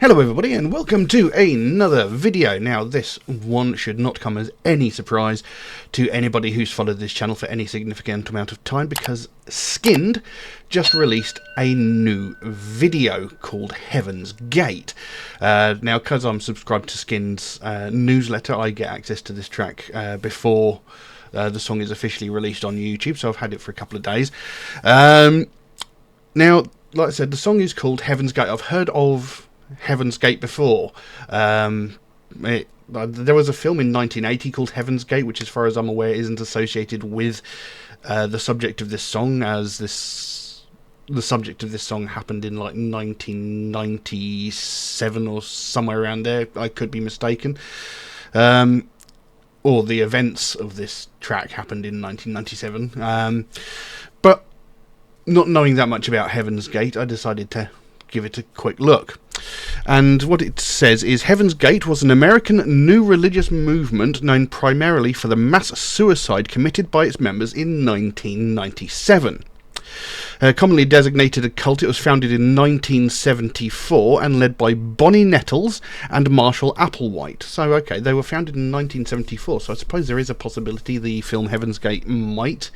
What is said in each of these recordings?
Hello everybody and welcome to another video. Now this one should not come as any surprise to anybody who's followed this channel for any significant amount of time, because Skinned just released a new video called Heaven's Gate. Now because I'm subscribed to Skinned's newsletter, I get access to this track before the song is officially released on YouTube, so I've had it for a couple of days. Now, like I said, the song is called Heaven's Gate. I've heard of Heaven's Gate before. There was a film in 1980 called Heaven's Gate, which as far as I'm aware isn't associated with the subject of this song, as the subject of this song happened in like 1997 or somewhere around there. I could be mistaken. Or the events of this track happened in 1997. But not knowing that much about Heaven's Gate, I decided to give it a quick look. And what it says is, Heaven's Gate was an American new religious movement known primarily for the mass suicide committed by its members in 1997. Commonly designated a cult, it was founded in 1974 and led by Bonnie Nettles and Marshall Applewhite. So, okay, they were founded in 1974, so I suppose there is a possibility the film Heaven's Gate might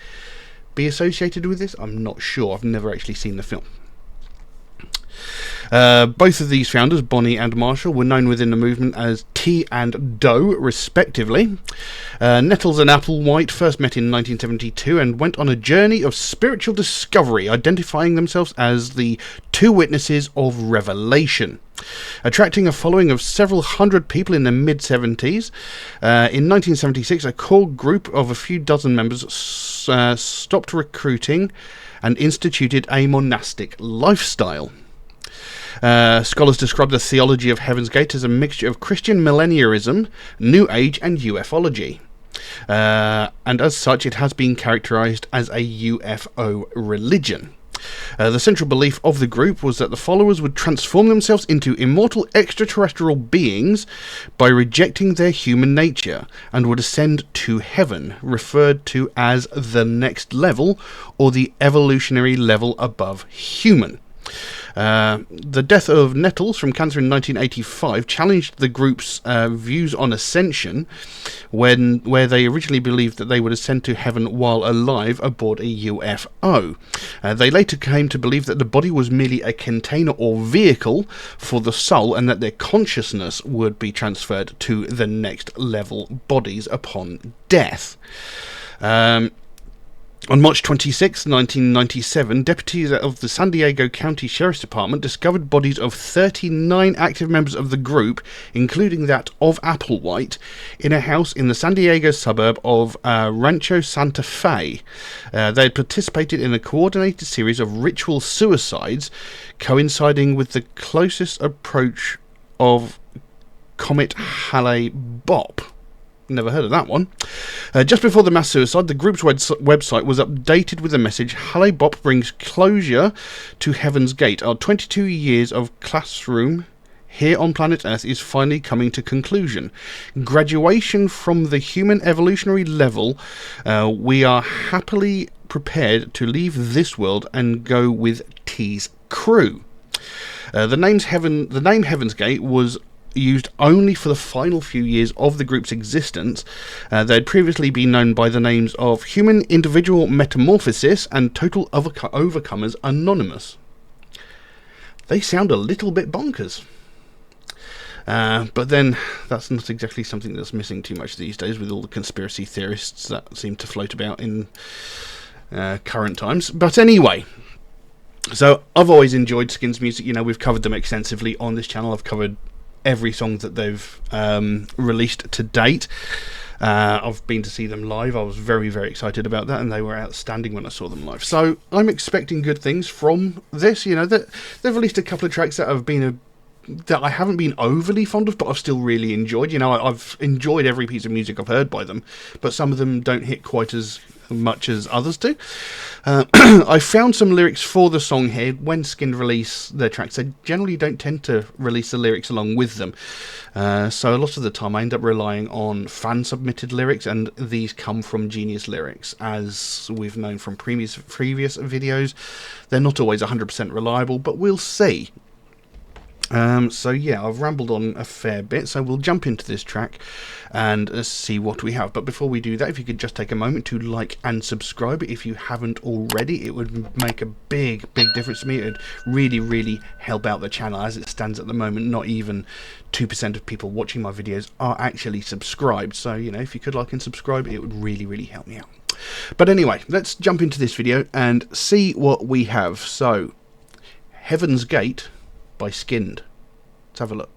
be associated with this. I'm not sure, I've never actually seen the film. Both of these founders, Bonnie and Marshall, were known within the movement as T and Doe, respectively. Nettles and Applewhite first met in 1972 and went on a journey of spiritual discovery, identifying themselves as the two witnesses of revelation. Attracting a following of several hundred people in the mid-70s, in 1976 a core group of a few dozen members stopped recruiting and instituted a monastic lifestyle. Scholars describe the theology of Heaven's Gate as a mixture of Christian millennialism, New Age and ufology. And as such, it has been characterized as a UFO religion. The central belief of the group was that the followers would transform themselves into immortal extraterrestrial beings by rejecting their human nature, and would ascend to heaven, referred to as the next level, or the evolutionary level above human. The death of Nettles from cancer in 1985 challenged the group's views on ascension, where they originally believed that they would ascend to heaven while alive aboard a UFO. They later came to believe that the body was merely a container or vehicle for the soul, and that their consciousness would be transferred to the next level bodies upon death. On March 26, 1997, deputies of the San Diego County Sheriff's Department discovered bodies of 39 active members of the group, including that of Applewhite, in a house in the San Diego suburb of Rancho Santa Fe. They had participated in a coordinated series of ritual suicides, coinciding with the closest approach of Comet Hale-Bopp. Never heard of that one. Just before the mass suicide, the group's website was updated with the message, Hale-Bopp brings closure to Heaven's Gate. Our 22 years of classroom here on planet Earth is finally coming to conclusion. Graduation from the human evolutionary level, we are happily prepared to leave this world and go with T's crew. The name Heaven's Gate was used only for the final few years of the group's existence. They had previously been known by the names of Human Individual Metamorphosis and Total Overcomers Anonymous. They sound a little bit bonkers. But then, that's not exactly something that's missing too much these days, with all the conspiracy theorists that seem to float about in current times. But anyway, so I've always enjoyed Skinned's music. You know, we've covered them extensively on this channel. I've covered every song that they've released to date. I've been to see them live. I was very, very excited about that, and they were outstanding when I saw them live. So I'm expecting good things from this. You know, that they've released a couple of tracks that have been that I haven't been overly fond of, but I've still really enjoyed. You know, I've enjoyed every piece of music I've heard by them, but some of them don't hit quite as much as others do. I found some lyrics for the song here. When Skinned release their tracks, they generally don't tend to release the lyrics along with them. So a lot of the time I end up relying on fan-submitted lyrics, and these come from Genius Lyrics. As we've known from previous videos, they're not always 100% reliable, but we'll see. So yeah, I've rambled on a fair bit, so we'll jump into this track and see what we have. But before we do that, if you could just take a moment to like and subscribe if you haven't already, it would make a big difference to me. It would really help out the channel. As it stands at the moment, not even 2% of people watching my videos are actually subscribed, so you know, if you could like and subscribe, it would really help me out. But anyway, let's jump into this video and see what we have. So, Heaven's Gate by Skinned. Let's have a look.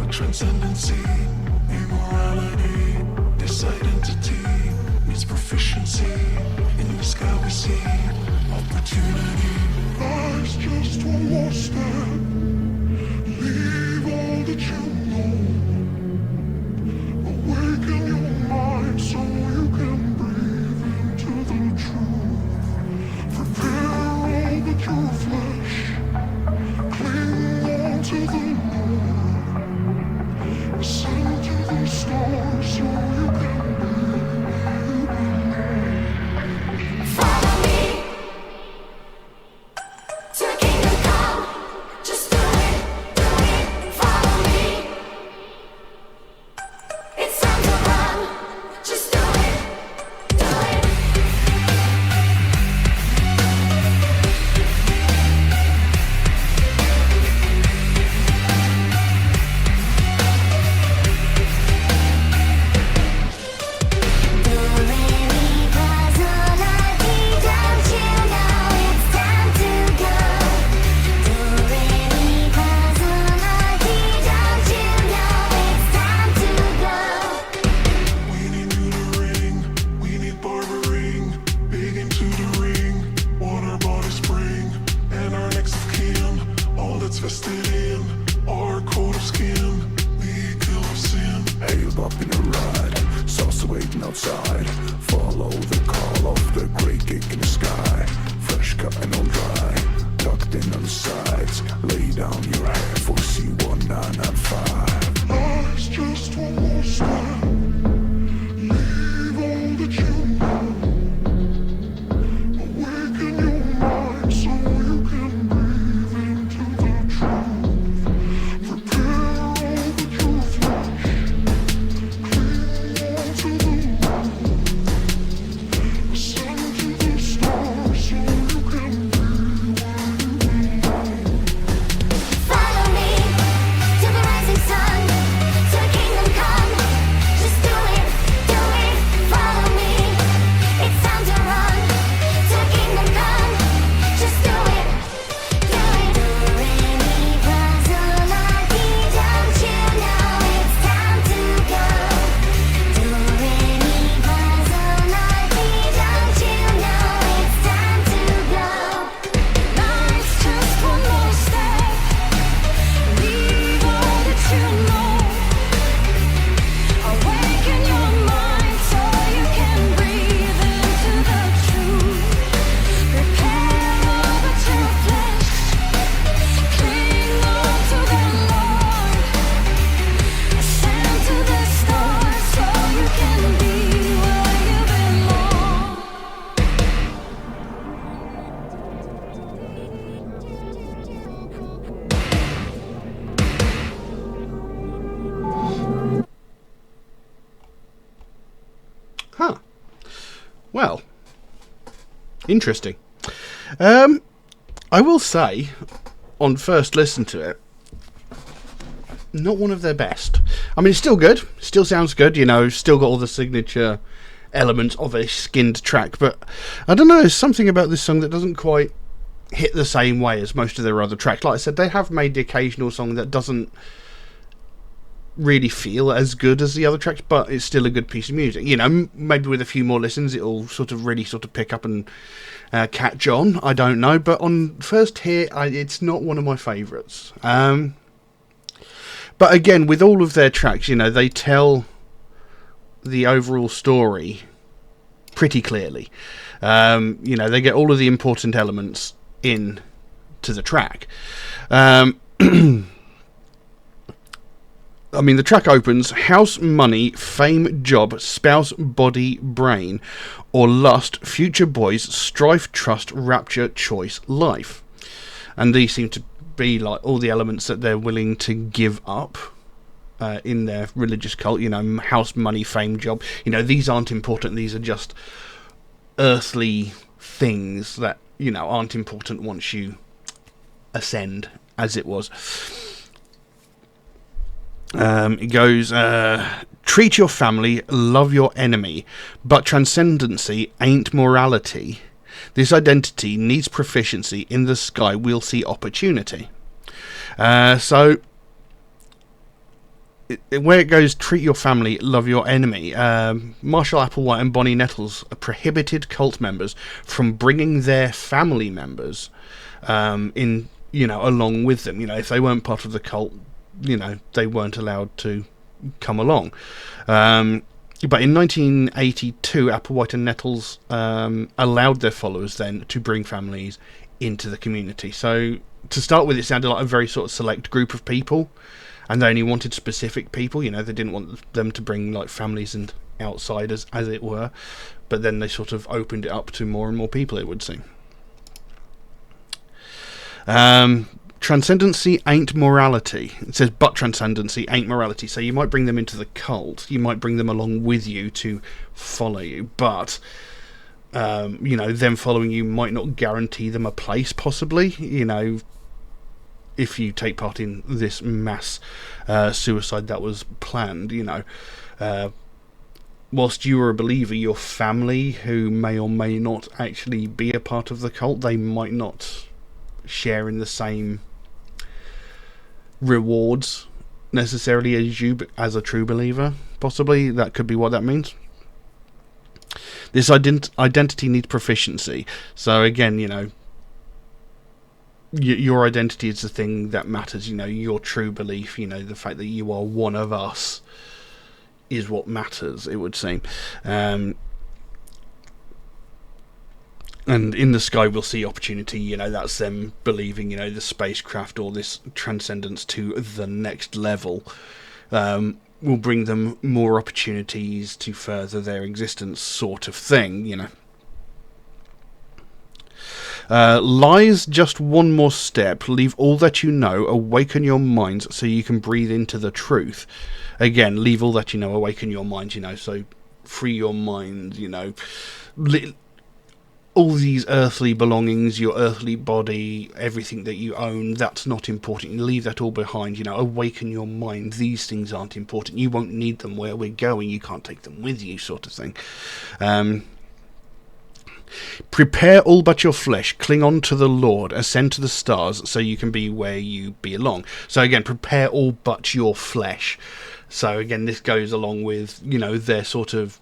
Transcendency, immorality, this identity means proficiency. In the sky we see opportunity. Life's just one more step. Leave all that you know. Awaken your mind so you can breathe into the truth. Prepare all but your flesh. Cling on to the moon. Sing to the stars so you can follow me to the kingdom come. Just do it, follow me. It's time to run. Just do it, vested in our coat of skin, the kill of sin. Hailed up in a ride, saucer waiting outside. Follow the call of the great gig in the sky. Fresh cut and on dry, tucked in on the sides. Lay down your head for C1995. Life's just one more step. Leave all that you know. Awaken your mind so you can breathe into the truth. Prepare all but your flesh. Cling on to the moon. Ascend to the stars so you can be where you belong. Follow me to the rising sun, to the kingdom come. Just do it, follow me. It's time to run to the kingdom come. Just do it, do it. Do re mi fa sol la ti, don't you know it's time to go? Do re mi fa sol la ti, don't you know it's time to go? Life's just one more step. Leave all that you know. Awaken your mind so you can breathe into the truth. Prepare all but your flesh. Cling on to the Lord. Ascend to the stars so you can be where you belong. Huh. Well, interesting. I will say, on first listen to it, not one of their best. I mean, it's still good. Still sounds good, you know, still got all the signature elements of a skinned track, but I don't know, there's something about this song that doesn't quite hit the same way as most of their other tracks. Like I said, they have made the occasional song that doesn't really feel as good as the other tracks, but it's still a good piece of music. You know, maybe with a few more listens it'll sort of really sort of pick up and catch on. I don't know, but on first hear, it's not one of my favourites. But again, with all of their tracks, you know, they tell the overall story pretty clearly. You know, they get all of the important elements in to the track. I mean, the track opens, house, money, fame, job, spouse, body, brain, or lust, future boys, strife, trust, rapture, choice, life. And these seem to be like all the elements that they're willing to give up in their religious cult. You know, house, money, fame, job. You know, these aren't important. These are just earthly things that, you know, aren't important once you ascend, as it was. It goes, treat your family, love your enemy, but transcendency ain't morality. This identity needs proficiency. In the sky we'll see opportunity. So where it goes, treat your family, love your enemy. Marshall Applewhite and Bonnie Nettles prohibited cult members from bringing their family members in, you know, along with them. You know, if they weren't part of the cult, you know, they weren't allowed to come along. But in 1982, Applewhite and Nettles allowed their followers then to bring families into the community. So to start with, it sounded like a very sort of select group of people, and they only wanted specific people. You know, they didn't want them to bring like families and outsiders, as it were. But then they sort of opened it up to more and more people, it would seem. Transcendency ain't morality. It says, but transcendency ain't morality. So you might bring them into the cult. You might bring them along with you to follow you. But, you know, them following you might not guarantee them a place, possibly. You know, if you take part in this mass suicide that was planned, you know. Whilst you are a believer, your family, who may or may not actually be a part of the cult, they might not share in the same rewards necessarily as you, as a true believer. Possibly that could be what that means. This identity needs proficiency. So again, you know, your identity is the thing that matters. You know, your true belief, you know, the fact that you are one of us is what matters, it would seem. And in the sky we'll see opportunity. You know, that's them believing, you know, the spacecraft or this transcendence to the next level will bring them more opportunities to further their existence, sort of thing, you know. Lies, just one more step. Leave all that you know. Awaken your minds so you can breathe into the truth. Again, leave all that you know. Awaken your mind, you know. So free your mind, you know. All these earthly belongings, your earthly body, everything that you own, that's not important. You leave that all behind, you know. Awaken your mind. These things aren't important. You won't need them where we're going. You can't take them with you, sort of thing. Prepare all but your flesh, cling on to the Lord, ascend to the stars so you can be where you belong. So again, prepare all but your flesh. So again, this goes along with, you know, their sort of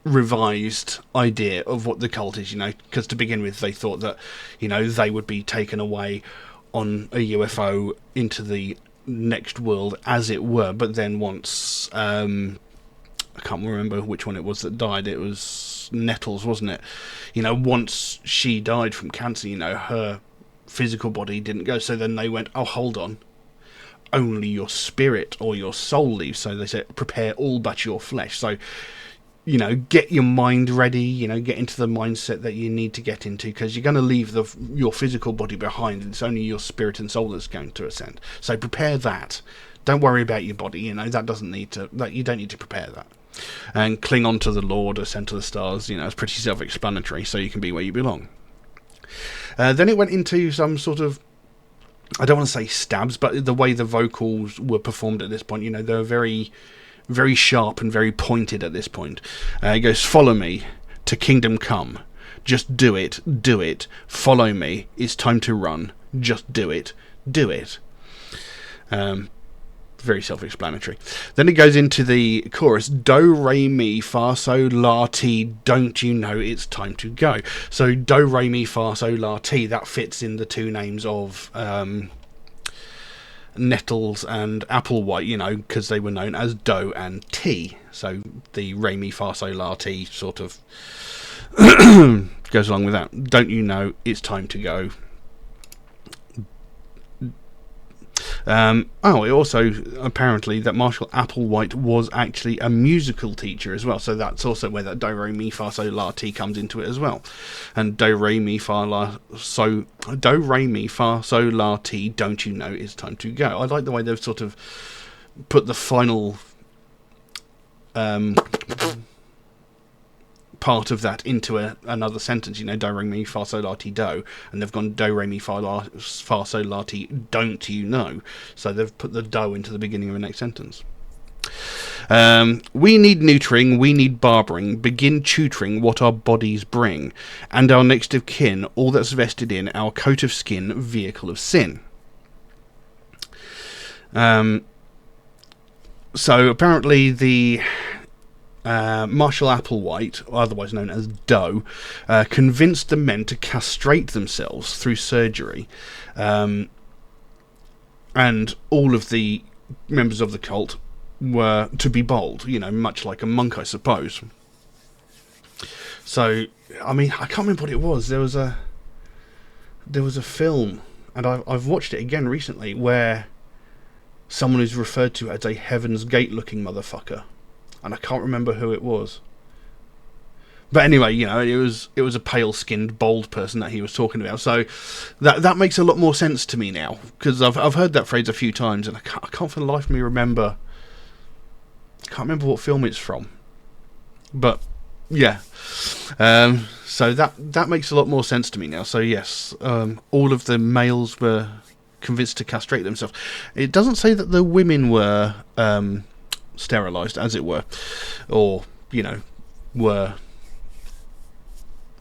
revised idea of what the cult is, you know, because to begin with they thought that, you know, they would be taken away on a UFO into the next world, as it were. But then once I can't remember which one it was that died, it was Nettles, wasn't it? You know, once she died from cancer, you know, her physical body didn't go, so then they went, oh, hold on, only your spirit or your soul leaves. So they said, prepare all but your flesh. So, you know, get your mind ready, you know, get into the mindset that you need to get into, because you're going to leave your physical body behind, and it's only your spirit and soul that's going to ascend. So prepare that. Don't worry about your body, you know, that you don't need to prepare that. And cling on to the Lord, ascend to the stars, you know, it's pretty self-explanatory, so you can be where you belong. Then it went into some sort of, I don't want to say stabs, but the way the vocals were performed at this point, you know, they were very very sharp and very pointed at this point. It goes, follow me to kingdom come. Just do it, do it. Follow me. It's time to run. Just do it, do it. Very self-explanatory. Then it goes into the chorus, do, re, mi, fa, so, la, ti, don't you know it's time to go. So do, re, mi, fa, so, la, ti, that fits in the two names of Nettles and Applewhite, you know, because they were known as Do and Ti. So the re, mi, fa, so, la, ti sort of goes along with that. Don't you know it's time to go. It also apparently that Marshall Applewhite was actually a musical teacher as well, so that's also where that do re mi fa so la ti comes into it as well. And do re mi fa la so la ti, don't you know it's time to go. I like the way they've sort of put the final part of that into another sentence, you know, do, re, mi, fa, so, la, ti, do, and they've gone do, re, mi, fa, so, la, ti, don't you know, so they've put the do into the beginning of the next sentence. We need neutering, we need barbering, begin tutoring what our bodies bring, and our next of kin, all that's vested in our coat of skin, vehicle of sin. So apparently the Marshall Applewhite, otherwise known as Do, convinced the men to castrate themselves through surgery, and all of the members of the cult were to be bald, you know, much like a monk, I suppose. So, I mean, I can't remember what it was. There was a film, and I've watched it again recently, where someone is referred to as a Heaven's Gate looking motherfucker. And I can't remember who it was. But anyway, you know, it was a pale-skinned, bald person that he was talking about. So that makes a lot more sense to me now, because I've heard that phrase a few times, and I can't for the life of me remember. I can't remember what film it's from. But yeah, so that makes a lot more sense to me now. So yes, all of the males were convinced to castrate themselves. It doesn't say that the women were sterilised, as it were, or, you know, were,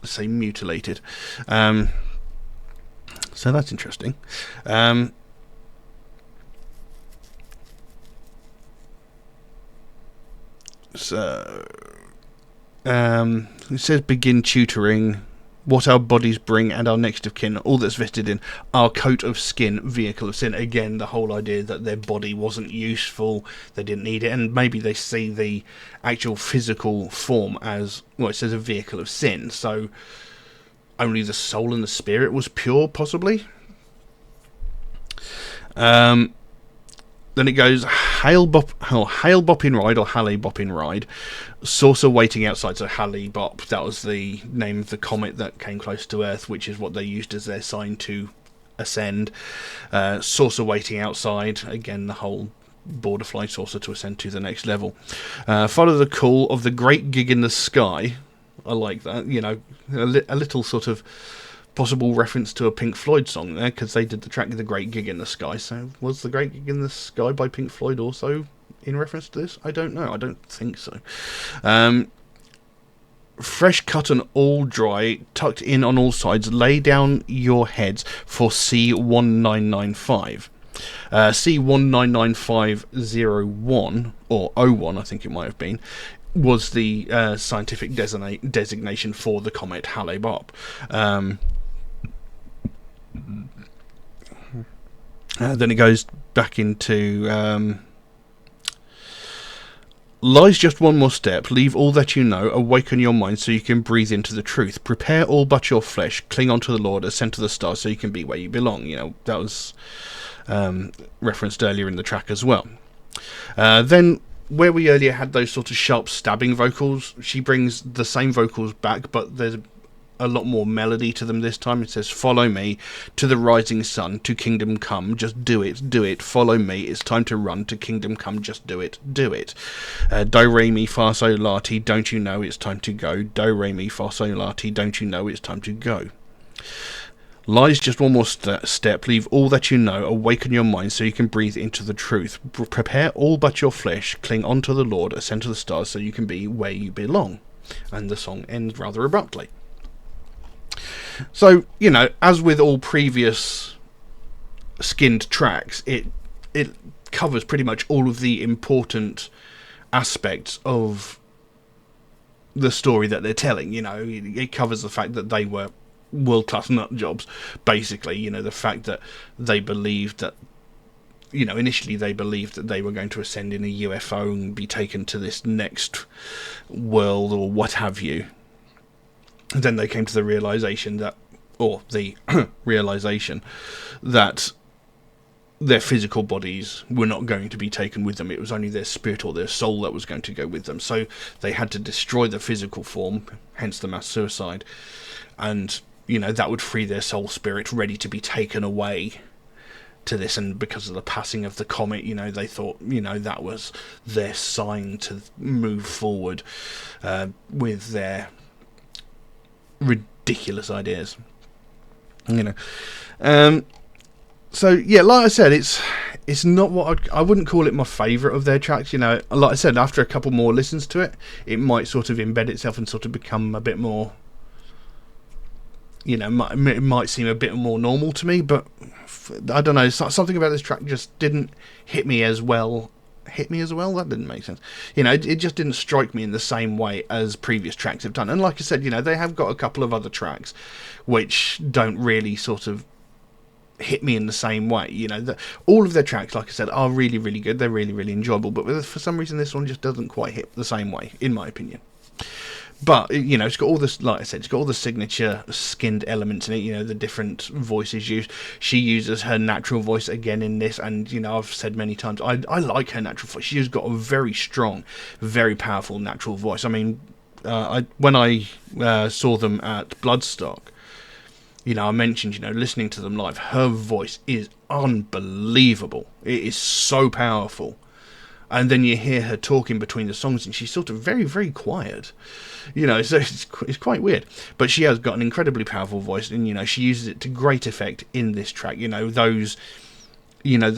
let's say, mutilated. So that's interesting. It says begin tutoring what our bodies bring and our next of kin, all that's vested in our coat of skin, vehicle of sin. Again, the whole idea that their body wasn't useful, they didn't need it, and maybe they see the actual physical form as, well, it says a vehicle of sin, so only the soul and the spirit was pure, possibly. Then it goes, Hail Boppin' Ride, or Halley Boppin' Ride, saucer waiting outside. So Halley Bop, that was the name of the comet that came close to Earth, which is what they used as their sign to ascend. Saucer waiting outside, again, the whole borderfly saucer to ascend to the next level. Follow the call of the great gig in the sky. I like that, you know, a little sort of possible reference to a Pink Floyd song there, because they did the track The Great Gig in the Sky. So was The Great Gig in the Sky by Pink Floyd also in reference to this? I don't know. I don't think so. Fresh cut and all dry, tucked in on all sides, lay down your heads for C1995. C199501, or 01 I think it might have been, was the scientific designation for the comet Halley-Bopp. Then it goes back into lies just one more step, leave all that you know, awaken your mind so you can breathe into the truth, prepare all but your flesh, cling on to the Lord, ascend to the stars so you can be where you belong. You know, that was referenced earlier in the track as well. Then where we earlier had those sort of sharp stabbing vocals, she brings the same vocals back, but there's a lot more melody to them this time. It says, follow me to the rising sun, to kingdom come, just do it, follow me, it's time to run, to kingdom come, just do it. Do, re, mi, fa, so, la, ti, don't you know it's time to go, do, re, mi, fa, so, la, ti, don't you know it's time to go. Lies just one more step. Leave all that you know. Awaken your mind so you can breathe into the truth. Prepare all but your flesh. Cling on to the Lord. Ascend to the stars so you can be where you belong. And the song ends rather abruptly. So, you know, as with all previous Skinned tracks, it covers pretty much all of the important aspects of the story that they're telling. You know, it covers the fact that they were world-class nut jobs, basically. You know, the fact that they believed that, you know, initially they believed that they were going to ascend in a UFO and be taken to this next world or what have you. And then they came to the realization that, or the realization that their physical bodies were not going to be taken with them. It was only their spirit or their soul that was going to go with them. So they had to destroy the physical form, hence the mass suicide. And, you know, that would free their soul spirit ready to be taken away to this. And because of the passing of the comet, you know, they thought, you know, that was their sign to move forward with their ridiculous ideas. You know. So yeah, like I said, it's not what I wouldn't call it my favourite of their tracks. You know, like I said, after a couple more listens to it, it might sort of embed itself and sort of become a bit more, you know, it might seem a bit more normal to me. But I don't know, something about this track just didn't hit me as well. That didn't make sense. You know, it just didn't strike me in the same way as previous tracks have done. And like I said, you know, they have got a couple of other tracks which don't really sort of hit me in the same way. You know, all of their tracks, like I said, are really, really good. They're really, really enjoyable. But for some reason, this one just doesn't quite hit the same way, in my opinion. But, you know, it's got all this, like I said, it's got all the signature Skinned elements in it, you know, the different voices used. She uses her natural voice again in this, and, you know, I've said many times, I like her natural voice. She's got a very strong, very powerful natural voice. I mean, when I saw them at Bloodstock, you know, I mentioned, you know, listening to them live, her voice is unbelievable. It is so powerful. And then you hear her talking between the songs, and she's sort of very, very quiet. You know, so it's quite weird. But she has got an incredibly powerful voice, and, you know, she uses it to great effect in this track. You know, those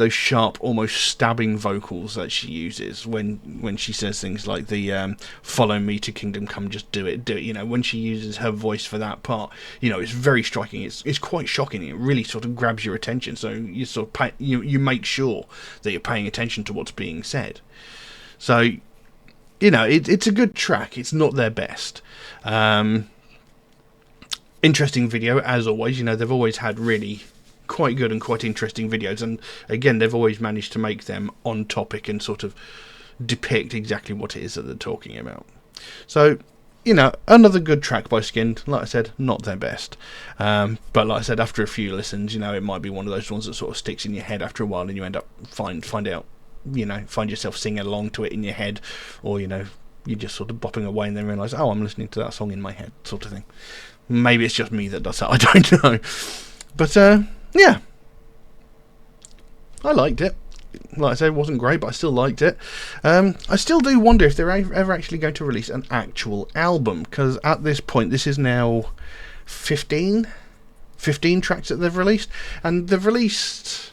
sharp, almost stabbing vocals that she uses when she says things like the "Follow me to kingdom come, just do it." You know, when she uses her voice for that part, you know, it's very striking. It's quite shocking. It really sort of grabs your attention. So you sort of you make sure that you're paying attention to what's being said. So, you know, it's a good track. It's not their best. Interesting video as always. You know, they've always had really quite good and quite interesting videos, and again, they've always managed to make them on topic and sort of depict exactly what it is that they're talking about. So, you know, another good track by Skinned. Like I said, not their best, but like I said, after a few listens, you know, it might be one of those ones that sort of sticks in your head after a while, and you end up find yourself singing along to it in your head, or, you know, you're just sort of bopping away and then realise, oh, I'm listening to that song in my head, sort of thing. Maybe it's just me that does that, I don't know. But yeah, I liked it. Like I said, it wasn't great, but I still liked it. I still do wonder if they're ever actually going to release an actual album, because at this point, this is now 15 tracks that they've released, and they've released,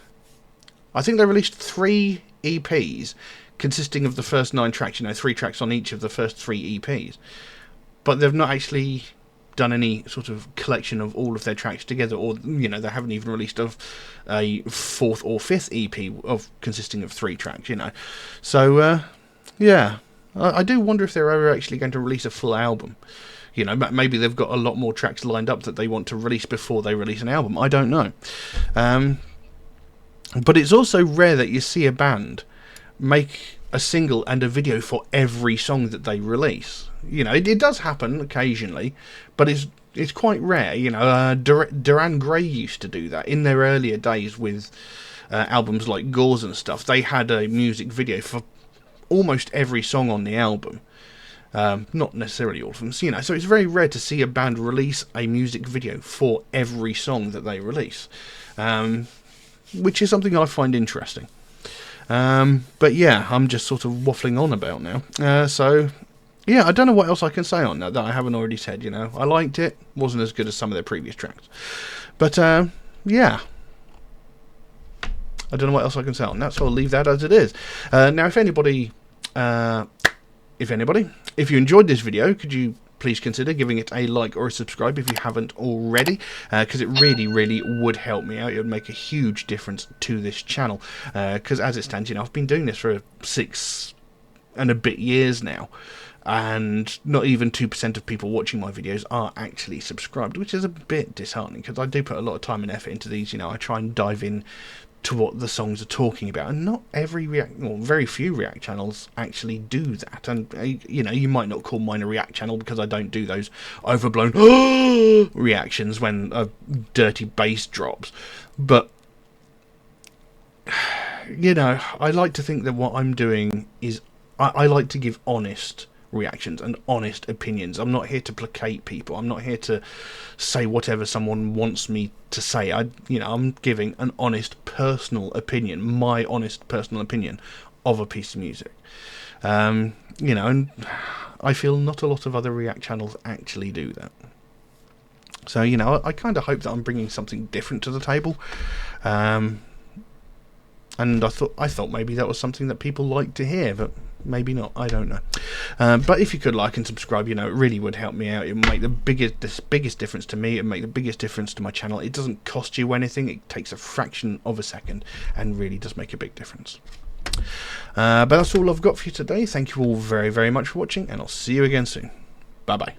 I think they released 3 EPs consisting of the first 9 tracks, you know, 3 tracks on each of the first 3 EPs, but they've not actually done any sort of collection of all of their tracks together, or, you know, they haven't even released a 4th or 5th EP of consisting of 3 tracks, you know. So yeah, I do wonder if they're ever actually going to release a full album. You know, maybe they've got a lot more tracks lined up that they want to release before they release an album. I don't know. But it's also rare that you see a band make a single and a video for every song that they release. You know, it does happen occasionally, but it's quite rare. You know, Duran Gray used to do that in their earlier days with albums like Gauze and stuff. They had a music video for almost every song on the album. Not necessarily all of them, you know, so it's very rare to see a band release a music video for every song that they release, which is something I find interesting. But yeah, I'm just sort of waffling on about now. So yeah, I don't know what else I can say on that I haven't already said. You know, I liked it. Wasn't as good as some of their previous tracks, but yeah. I don't know what else I can say on that, so I'll leave that as it is. Now, if you enjoyed this video, could you please consider giving it a like or a subscribe if you haven't already, because it really would help me out. It would make a huge difference to this channel, because as it stands, you know, I've been doing this for 6 and a bit years now, and not even 2% of people watching my videos are actually subscribed, which is a bit disheartening, because I do put a lot of time and effort into these. You know, I try and dive in to what the songs are talking about, and not every very few React channels actually do that. And you know, you might not call mine a React channel because I don't do those overblown reactions when a dirty bass drops, but you know, I like to think that what I'm doing is I like to give honest reactions and honest opinions. I'm not here to placate people. I'm not here to say whatever someone wants me to say. I'm giving an honest personal opinion, my honest personal opinion of a piece of music. You know, and I feel not a lot of other React channels actually do that. So, you know, I kind of hope that I'm bringing something different to the table. And I thought maybe that was something that people like to hear, but maybe not. I don't know. But if you could like and subscribe, you know, it really would help me out. It would make the biggest difference to me. It would make the biggest difference to my channel. It doesn't cost you anything. It takes a fraction of a second and really does make a big difference. But that's all I've got for you today. Thank you all very much for watching, and I'll see you again soon. Bye bye.